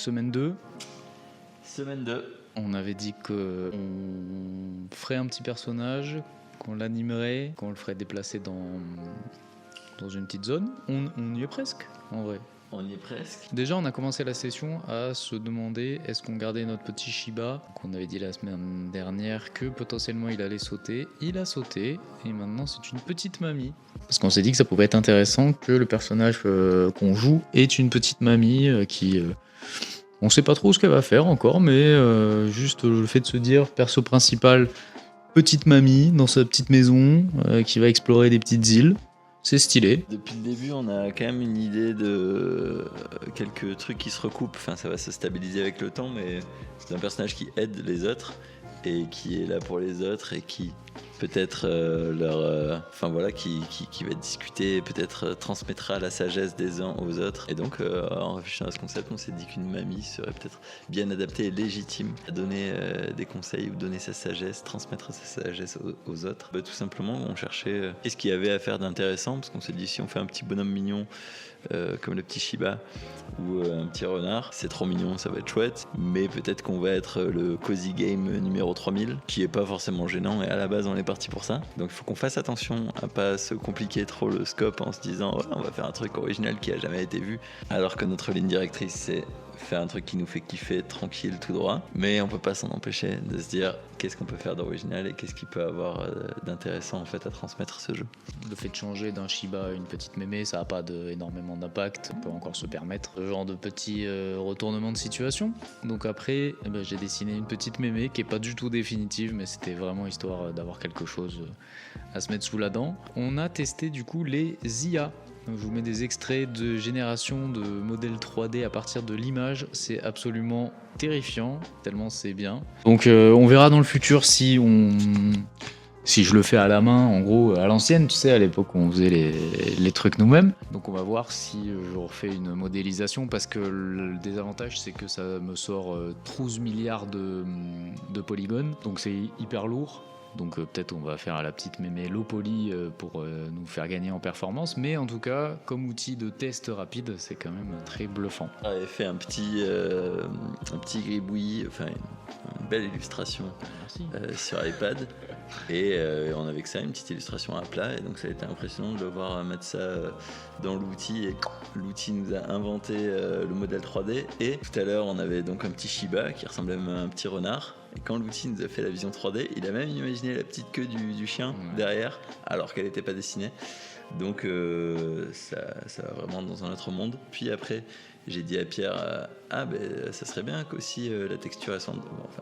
semaine 2. Semaine 2. On avait dit qu'on ferait un petit personnage, qu'on l'animerait, qu'on le ferait déplacer dans une petite zone. On y est presque, en vrai. On y est presque. Déjà, on a commencé la session à se demander est-ce qu'on gardait notre petit Shiba, qu'on avait dit la semaine dernière que potentiellement il allait sauter. Il a sauté et maintenant c'est une petite mamie. Parce qu'on s'est dit que ça pouvait être intéressant que le personnage qu'on joue est une petite mamie qui... on sait pas trop ce qu'elle va faire encore, mais juste le fait de se dire perso principal, petite mamie dans sa petite maison qui va explorer des petites îles. C'est stylé. Depuis le début, on a quand même une idée de quelques trucs qui se recoupent. Enfin, ça va se stabiliser avec le temps, mais c'est un personnage qui aide les autres et qui est là pour les autres et qui peut-être qui va discuter, peut-être transmettra la sagesse des uns aux autres. Et donc, en réfléchissant à ce concept, on s'est dit qu'une mamie serait peut-être bien adaptée et légitime à donner des conseils ou donner sa sagesse, transmettre sa sagesse aux autres. Tout simplement, on cherchait qu'est-ce qu'il y avait à faire d'intéressant, parce qu'on s'est dit si on fait un petit bonhomme mignon comme le petit Shiba ou un petit renard, c'est trop mignon, ça va être chouette, mais peut-être qu'on va être le cozy game numéro 3000 qui est pas forcément gênant, et à la base on est parti pour ça, donc il faut qu'on fasse attention à pas se compliquer trop le scope en se disant on va faire un truc original qui a jamais été vu, alors que notre ligne directrice c'est faire un truc qui nous fait kiffer tranquille tout droit, mais on peut pas s'en empêcher de se dire qu'est-ce qu'on peut faire d'original et qu'est-ce qui peut avoir d'intéressant en fait à transmettre ce jeu. Le fait de changer d'un Shiba à une petite mémé, ça n'a pas énormément d'impact, on peut encore se permettre ce genre de petits retournements de situation. Donc après, j'ai dessiné une petite mémé qui est pas du tout définitive, mais c'était vraiment histoire d'avoir quelque chose à se mettre sous la dent. On a testé du coup les IA. Je vous mets des extraits de génération de modèles 3D à partir de l'image. C'est absolument terrifiant, tellement c'est bien. Donc on verra dans le futur si je le fais à la main, en gros à l'ancienne, tu sais, à l'époque où on faisait les trucs nous-mêmes. Donc on va voir si je refais une modélisation, parce que le désavantage c'est que ça me sort 12 milliards de polygones, donc c'est hyper lourd. Donc peut-être on va faire à la petite mémé low poly pour nous faire gagner en performance, mais en tout cas comme outil de test rapide c'est quand même très bluffant. On avait fait un petit gribouillis, enfin une belle illustration sur iPad, et on avait que ça, une petite illustration à plat, et donc ça a été impressionnant de le voir mettre ça dans l'outil, et l'outil nous a inventé le modèle 3D, et tout à l'heure on avait donc un petit Shiba qui ressemblait même à un petit renard. Et quand l'outil nous a fait la vision 3D, il a même imaginé la petite queue du chien derrière, alors qu'elle n'était pas dessinée. Donc ça va vraiment dans un autre monde. Puis après, j'ai dit à Pierre, ça serait bien qu'aussi la texture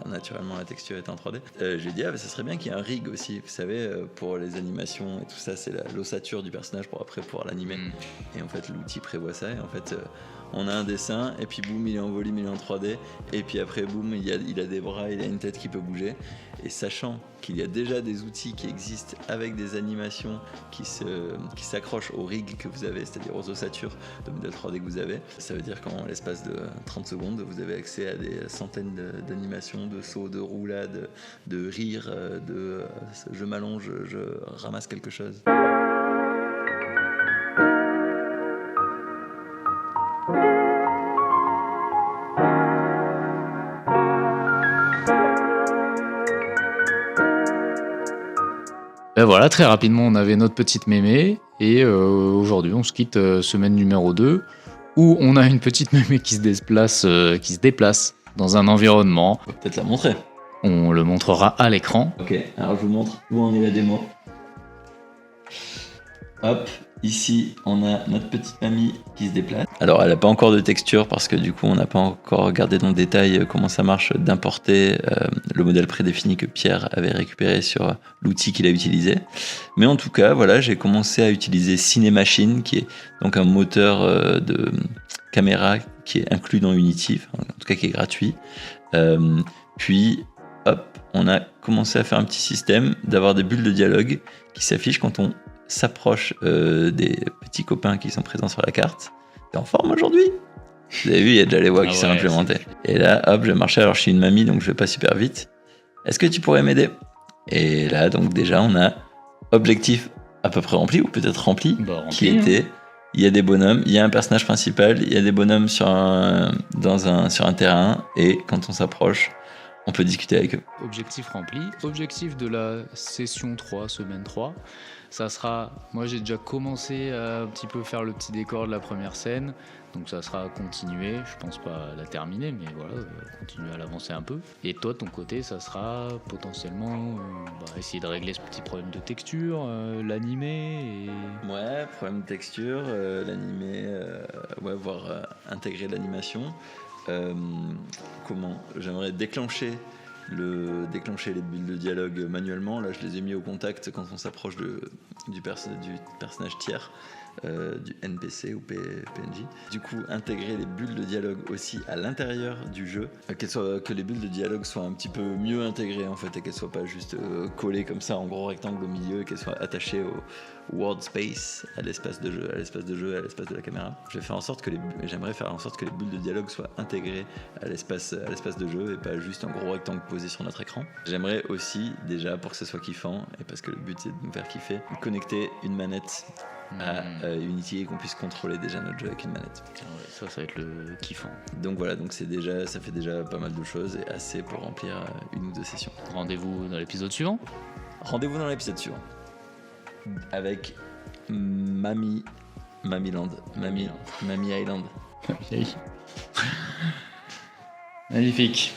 naturellement la texture est en 3D. J'ai dit, ça serait bien qu'il y ait un rig aussi, vous savez, pour les animations et tout ça, c'est l'ossature du personnage pour après pouvoir l'animer. Et en fait, l'outil prévoit ça, et en fait... on a un dessin, et puis boum, il est en volume, il est en 3D, et puis après boum, il a des bras, il a une tête qui peut bouger. Et sachant qu'il y a déjà des outils qui existent avec des animations qui s'accrochent au rig que vous avez, c'est-à-dire aux ossatures de modèle 3D que vous avez, ça veut dire qu'en l'espace de 30 secondes, vous avez accès à des centaines d'animations, de sauts, de roulades, de rires, je m'allonge, je ramasse quelque chose. Ben voilà, très rapidement on avait notre petite mémé, et aujourd'hui on se quitte semaine numéro 2 où on a une petite mémé qui se déplace dans un environnement. On va peut-être la montrer. On le montrera à l'écran. Ok, alors je vous montre où en est la démo. Hop, ici on a notre petite mamie qui se déplace. Alors elle n'a pas encore de texture parce que du coup on n'a pas encore regardé dans le détail comment ça marche d'importer le modèle prédéfini que Pierre avait récupéré sur l'outil qu'il a utilisé. Mais en tout cas, voilà, j'ai commencé à utiliser Cinemachine, qui est donc un moteur de caméra qui est inclus dans Unity, en tout cas qui est gratuit. Puis hop, on a commencé à faire un petit système d'avoir des bulles de dialogue qui s'affichent quand on s'approche des petits copains qui sont présents sur la carte. T'es en forme aujourd'hui ? Vous avez vu, il y a déjà les voix qui sont implémentées. Et là, hop, je marchais, alors je suis une mamie, donc je vais pas super vite. Est-ce que tu pourrais m'aider ? Et là, donc déjà, on a objectif à peu près rempli, ou peut-être rempli, qui était il y a des bonhommes, il y a un personnage principal, il y a des bonhommes sur un terrain, et quand on s'approche, on peut discuter avec eux. Objectif rempli. Objectif de la session 3, semaine 3, ça sera, moi j'ai déjà commencé à un petit peu faire le petit décor de la première scène, donc ça sera continuer, je pense pas la terminer, mais voilà, continuer à l'avancer un peu. Et toi, de ton côté, ça sera potentiellement essayer de régler ce petit problème de texture, l'animer et... Ouais, problème de texture, l'animer, voir intégrer l'animation. Comment j'aimerais déclencher les bulles de dialogue manuellement. Là, je les ai mis au contact quand on s'approche du personnage tiers, du NPC ou PNJ. Du coup, intégrer les bulles de dialogue aussi à l'intérieur du jeu, que les bulles de dialogue soient un petit peu mieux intégrées en fait, et qu'elles soient pas juste collées comme ça en gros rectangle au milieu, et qu'elles soient attachées au world space, à l'espace de jeu, à l'espace de la caméra. J'aimerais faire en sorte que les bulles de dialogue soient intégrées à l'espace de jeu, et pas juste un gros rectangle posé sur notre écran. J'aimerais aussi, déjà pour que ce soit kiffant, et parce que le but c'est de nous faire kiffer, connecter une manette à Unity, et qu'on puisse contrôler déjà notre jeu avec une manette. Ouais, ça va être le kiffant. Donc voilà, ça fait déjà pas mal de choses, et assez pour remplir une ou deux sessions. Rendez-vous dans l'épisode suivant. Rendez-vous dans l'épisode suivant avec Mamie Island. Magnifique.